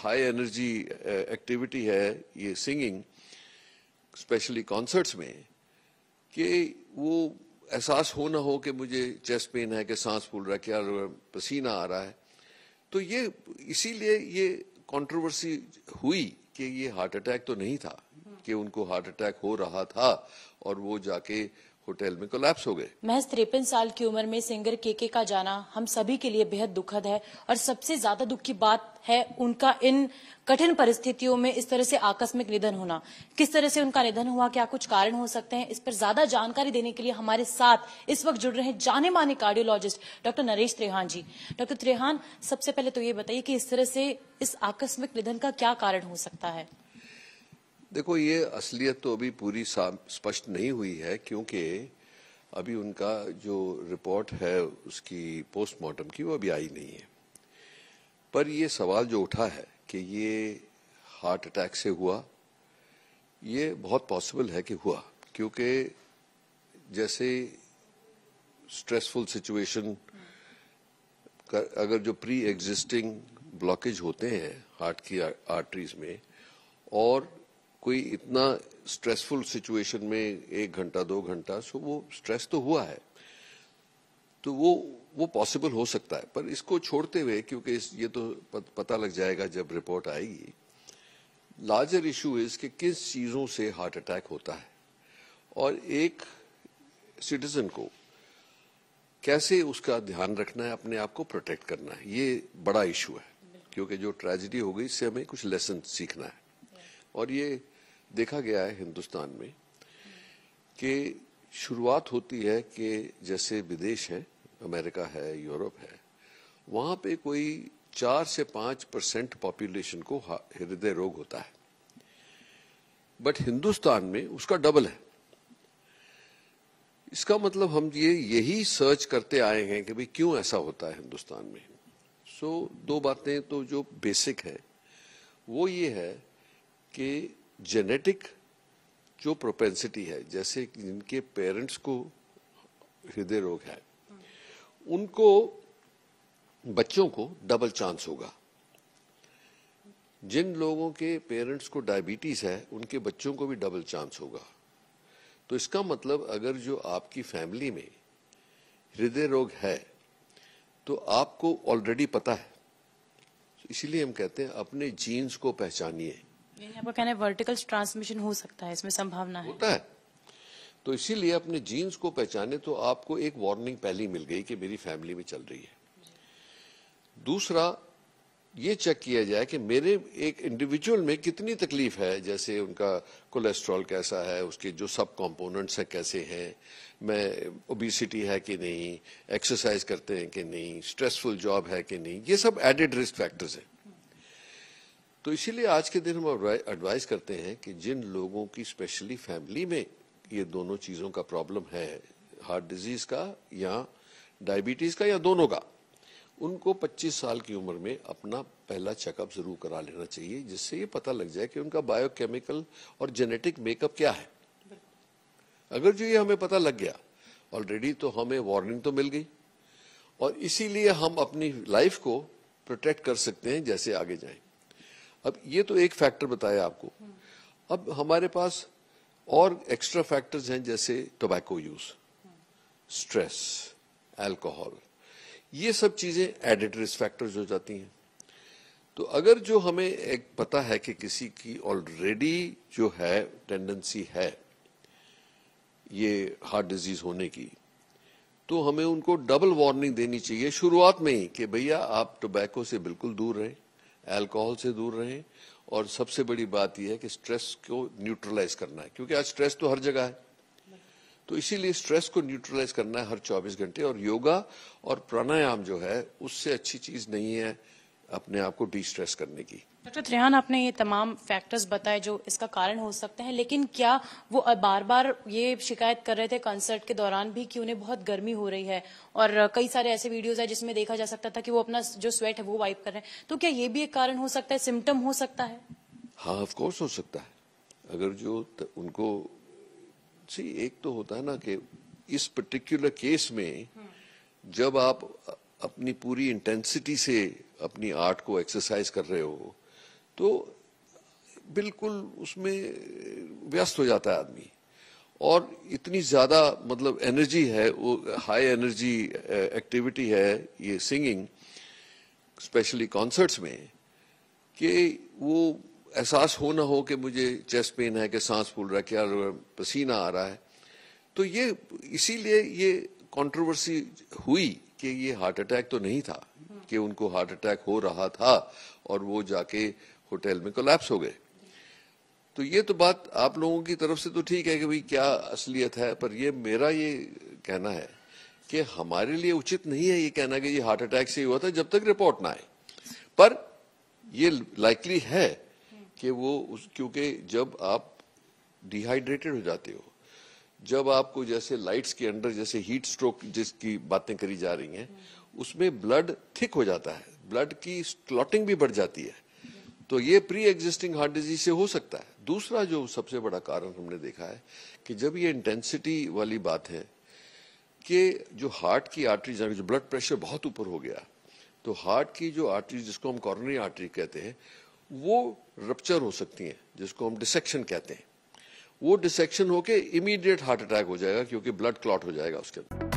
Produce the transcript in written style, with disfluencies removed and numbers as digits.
High energy activity है ये singing, specially concerts में, कि वो एहसास हो ना हो कि मुझे चेस्ट पेन है, कि सांस फूल रहा है, क्या पसीना आ रहा है। तो ये इसीलिए ये कंट्रोवर्सी हुई कि ये हार्ट अटैक तो नहीं था, कि उनको हार्ट अटैक हो रहा था और वो जाके होटल में कोलैप्स हो गए। महज 53 साल की उम्र में सिंगर केके का जाना हम सभी के लिए बेहद दुखद है और सबसे ज्यादा दुख की बात है उनका इन कठिन परिस्थितियों में इस तरह से आकस्मिक निधन होना। किस तरह से उनका निधन हुआ, क्या कुछ कारण हो सकते हैं, इस पर ज्यादा जानकारी देने के लिए हमारे साथ इस वक्त जुड़ रहे हैं जाने माने कार्डियोलॉजिस्ट डॉक्टर नरेश त्रेहान जी। डॉक्टर त्रेहान, सबसे पहले तो ये बताइए कि इस तरह से इस आकस्मिक निधन का क्या कारण हो सकता है? देखो, ये असलियत तो अभी पूरी स्पष्ट नहीं हुई है, क्योंकि अभी उनका जो रिपोर्ट है उसकी पोस्टमार्टम की वो अभी आई नहीं है। पर ये सवाल जो उठा है कि ये हार्ट अटैक से हुआ, ये बहुत पॉसिबल है कि हुआ, क्योंकि जैसे स्ट्रेसफुल सिचुएशन, अगर जो प्री एग्जिस्टिंग ब्लॉकेज होते हैं हार्ट की आर्टरीज में, और कोई इतना स्ट्रेसफुल सिचुएशन में 1 घंटा 2 घंटा, सो वो स्ट्रेस तो हुआ है, तो वो पॉसिबल हो सकता है। पर इसको छोड़ते हुए, क्योंकि ये तो पता लग जाएगा जब रिपोर्ट आएगी, लार्जर इशू इज कि किस चीजों से हार्ट अटैक होता है और एक सिटीजन को कैसे उसका ध्यान रखना है, अपने आप को प्रोटेक्ट करना है। ये बड़ा इशू है, क्योंकि जो ट्रेजेडी हो गई इससे हमें कुछ लेसन सीखना है। और ये देखा गया है हिंदुस्तान में कि शुरुआत होती है कि जैसे विदेश है, अमेरिका है, यूरोप है, वहां पे कोई 4 से 5% पॉपुलेशन को हृदय रोग होता है, बट हिंदुस्तान में उसका डबल है। इसका मतलब हम यही सर्च करते आए हैं कि भाई क्यों ऐसा होता है हिंदुस्तान में। सो 2 बातें तो जो बेसिक है वो ये है कि जेनेटिक जो प्रोपेंसिटी है, जैसे जिनके पेरेंट्स को हृदय रोग है, उनको बच्चों को डबल चांस होगा। जिन लोगों के पेरेंट्स को डायबिटीज है, उनके बच्चों को भी डबल चांस होगा। तो इसका मतलब अगर जो आपकी फैमिली में हृदय रोग है तो आपको ऑलरेडी पता है। इसीलिए हम कहते हैं अपने जीन्स को पहचानिए। आपका कहना है वर्टिकल ट्रांसमिशन हो सकता है, इसमें संभावना है? होता है। तो इसीलिए अपने जीन्स को पहचाने तो आपको एक वार्निंग पहले मिल गई कि मेरी फैमिली में चल रही है। दूसरा, ये चेक किया जाए कि मेरे एक इंडिविजुअल में कितनी तकलीफ है, जैसे उनका कोलेस्ट्रॉल कैसा है, उसके जो सब कंपोनेंट्स हैं कैसे हैं, मैं ओबेसिटी है कि नहीं, एक्सरसाइज करते हैं कि नहीं, स्ट्रेसफुल जॉब है कि नहीं, ये सब एडेड रिस्क फैक्टर्स हैं। तो इसीलिए आज के दिन हम एडवाइस करते हैं कि जिन लोगों की स्पेशली फैमिली में ये दोनों चीजों का प्रॉब्लम है, हार्ट डिजीज का या डायबिटीज का या दोनों का, उनको 25 साल की उम्र में अपना पहला चेकअप जरूर करा लेना चाहिए, जिससे ये पता लग जाए कि उनका बायोकेमिकल और जेनेटिक मेकअप क्या है। अगर जो ये हमें पता लग गया ऑलरेडी, तो हमें वार्निंग तो मिल गई, और इसीलिए हम अपनी लाइफ को प्रोटेक्ट कर सकते हैं जैसे आगे जाएं। अब ये तो एक फैक्टर बताया आपको। अब हमारे पास और एक्स्ट्रा फैक्टर्स हैं, जैसे टोबैको यूज, स्ट्रेस, अल्कोहल, ये सब चीजें एडेड रिस्क फैक्टर्स हो जाती हैं। तो अगर जो हमें एक पता है कि किसी की ऑलरेडी जो है टेंडेंसी है ये हार्ट डिजीज होने की, तो हमें उनको डबल वार्निंग देनी चाहिए शुरुआत में ही कि भैया आप टोबैको से बिल्कुल दूर रहें, अल्कोहल से दूर रहें, और सबसे बड़ी बात यह है कि स्ट्रेस को न्यूट्रलाइज करना है, क्योंकि आज स्ट्रेस तो हर जगह है। तो इसीलिए स्ट्रेस को न्यूट्रलाइज करना है हर 24 घंटे, और योगा और प्राणायाम जो है उससे अच्छी चीज नहीं है अपने आप को डी स्ट्रेस करने की। डॉक्टर त्रेहान, आपने ये तमाम फैक्टर्स बताए जो इसका कारण हो सकते हैं, लेकिन क्या वो बार बार ये शिकायत कर रहे थे कंसर्ट के दौरान भी कि उन्हें बहुत गर्मी हो रही है, और कई सारे ऐसे वीडियोस है जिसमें देखा जा सकता था कि वो अपना जो स्वेट है वो वाइप कर रहे हैं, तो क्या ये भी एक कारण हो सकता है, सिम्टम हो सकता है? हाँ, ऑफ कोर्स हो सकता है। अगर जो उनको एक तो होता है ना कि इस पर्टिकुलर केस में जब आप अपनी पूरी इंटेंसिटी से अपनी आर्ट को एक्सरसाइज कर रहे हो, तो बिल्कुल उसमें व्यस्त हो जाता है आदमी, और इतनी ज्यादा मतलब एनर्जी है, वो हाई एनर्जी एक्टिविटी है ये सिंगिंग, स्पेशली कॉन्सर्ट्स में, कि वो एहसास हो ना हो कि मुझे चेस्ट पेन है, कि सांस फूल रहा है, क्या पसीना आ रहा है। तो ये इसीलिए ये कंट्रोवर्सी हुई कि ये हार्ट अटैक तो नहीं था, कि उनको हार्ट अटैक हो रहा था और वो जाके होटल में कोलैप्स हो गए। तो ये तो बात आप लोगों की तरफ से तो ठीक है कि भाई क्या असलियत है, पर ये मेरा ये कहना है कि हमारे लिए उचित नहीं है ये कहना कि ये हार्ट अटैक से ही हुआ था जब तक रिपोर्ट ना आए। पर ये लाइकली है कि वो क्योंकि जब आप डिहाइड्रेटेड हो जाते हो, जब आपको जैसे लाइट्स के अंडर जैसे हीट स्ट्रोक जिसकी बातें करी जा रही हैं, उसमें ब्लड थिक हो जाता है, ब्लड की क्लॉटिंग भी बढ़ जाती है, तो ये प्री एग्जिस्टिंग हार्ट डिजीज से हो सकता है। दूसरा जो सबसे बड़ा कारण हमने देखा है कि जब ये इंटेंसिटी वाली बात है कि जो हार्ट की आर्टरी, जो ब्लड प्रेशर बहुत ऊपर हो गया, तो हार्ट की जो आर्टरी जिसको हम कॉरोनरी आर्टरी कहते हैं वो रप्चर हो सकती हैं, जिसको हम डिसेक्शन कहते हैं। वो डिसेक्शन होके इमीडिएट हार्ट अटैक हो जाएगा क्योंकि ब्लड क्लॉट हो जाएगा उसके अंदर।